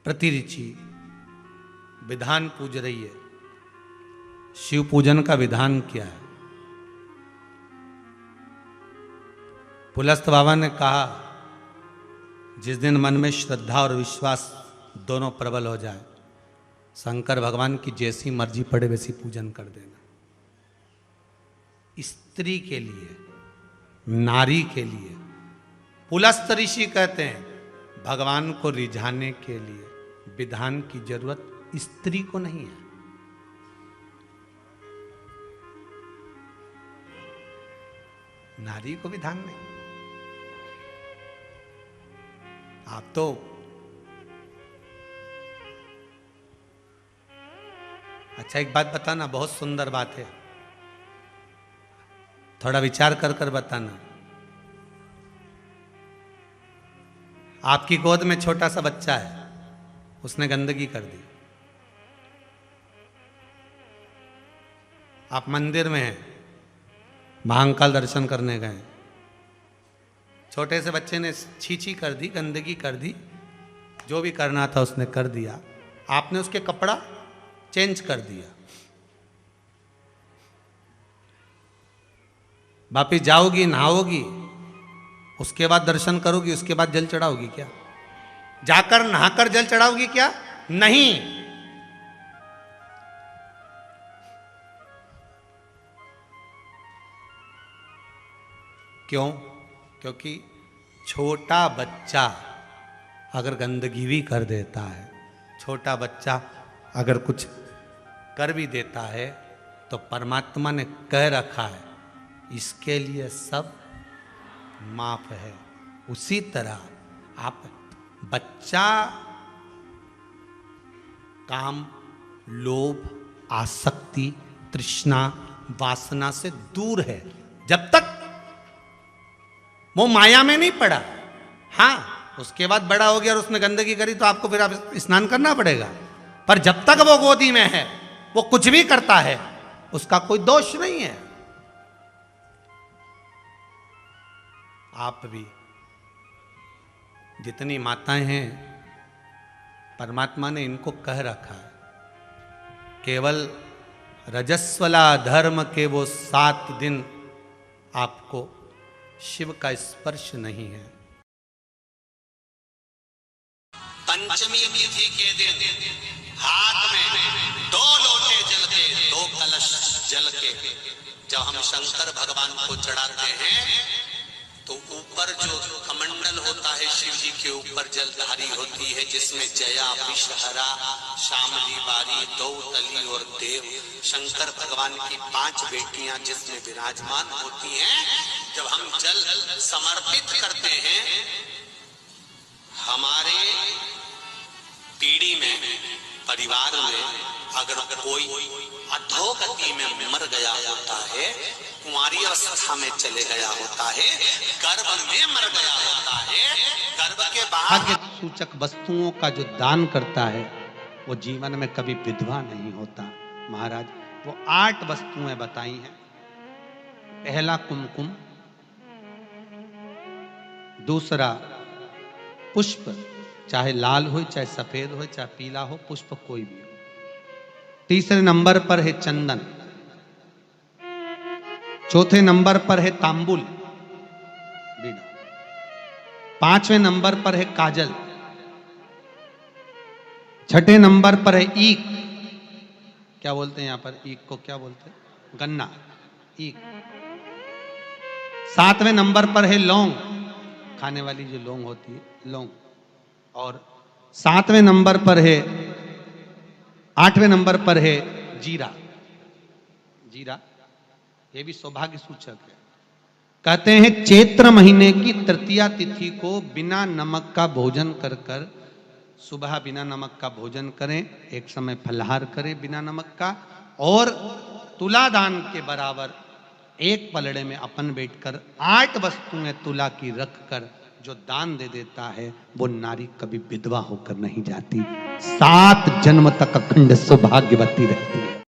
प्रतिरुचि विधान पूज रही है। शिव पूजन का विधान क्या है? पुलस्त बाबा ने कहा, जिस दिन मन में श्रद्धा और विश्वास दोनों प्रबल हो जाए, शंकर भगवान की जैसी मर्जी पड़े वैसी पूजन कर देना। स्त्री के लिए, नारी के लिए पुलस्त ऋषि कहते हैं, भगवान को रिझाने के लिए विधान की जरूरत स्त्री को नहीं है। नारी को विधान नहीं। आप तो अच्छा एक बात बताना, बहुत सुंदर बात है, थोड़ा विचार कर कर बताना। आपकी गोद में छोटा सा बच्चा है, उसने गंदगी कर दी। आप मंदिर में हैं, महाकाल दर्शन करने गए, छोटे से बच्चे ने छीछी कर दी, गंदगी कर दी, जो भी करना था उसने कर दिया। आपने उसके कपड़ा चेंज कर दिया। वापिस जाओगी, नहाओगी, उसके बाद दर्शन करोगी, उसके बाद जल चढ़ाओगी क्या? जाकर नहाकर जल चढ़ाओगी क्या? नहीं। क्यों? क्योंकि छोटा बच्चा अगर गंदगी भी कर देता है, छोटा बच्चा अगर कुछ कर भी देता है, तो परमात्मा ने कह रखा है इसके लिए सब माफ है। उसी तरह आप बच्चा काम, लोभ, आसक्ति, तृष्णा, वासना से दूर है, जब तक वो माया में नहीं पड़ा। हाँ, उसके बाद बड़ा हो गया और उसने गंदगी करी तो आपको फिर आप स्नान करना पड़ेगा, पर जब तक वो गोदी में है, वो कुछ भी करता है, उसका कोई दोष नहीं है। आप भी जितनी माताएं हैं, परमात्मा ने इनको कह रखा है, केवल रजस्वला धर्म के वो 7 दिन आपको शिव का स्पर्श नहीं है। पंचमी तिथि के दिन हाथ में 2 लोटे जल के, 2 कलश जल के जब हम शंकर भगवान को चढ़ाते हैं, तो ऊपर जो कमंडल होता है शिव जी के ऊपर जलधारी होती है, जिसमें जया, विषहरा, शामली, बारी, दौतली और देव, शंकर भगवान की 5 बेटियां जिसमें विराजमान होती हैं। जब हम जल समर्पित करते हैं, हमारे पीढ़ी में, परिवार में अगर कोई अधोगति में मर गया होता है, कुंवारी अवस्था में चले गया होता है, गर्भ में मर गया होता है, गर्भ के बाद सूचक वस्तुओं का जो दान करता है, वो जीवन में कभी विधवा नहीं होता। महाराज, वो 8 वस्तुएं बताई हैं। पहला कुमकुम, दूसरा पुष्प, चाहे लाल हो, चाहे सफेद हो, चाहे पीला हो, पुष्प कोई भी हो। तीसरे नंबर पर है चंदन, चौथे नंबर पर है तांबुल, बीड़ा, 5वें नंबर पर है काजल, 6ठे नंबर पर है ईख। क्या बोलते हैं यहां पर ईख को? क्या बोलते हैं? गन्ना, ईख। 7वें नंबर पर है लौंग, खाने वाली जो लौंग होती है, लौंग। और 7वें नंबर पर है, 8वें नंबर पर है जीरा। जीरा ये भी सौभाग्य सूचक है। कहते हैं चैत्र महीने की तृतीया तिथि को बिना नमक का भोजन कर कर, सुबह बिना नमक का भोजन करें, एक समय फलाहार करें बिना नमक का, और तुला दान के बराबर एक पलड़े में अपन बैठकर 8 वस्तुएं तुला की रख कर जो दान दे देता है, वो नारी कभी विधवा होकर नहीं जाती, 7 जन्म तक अखंड सौभाग्यवती रहती।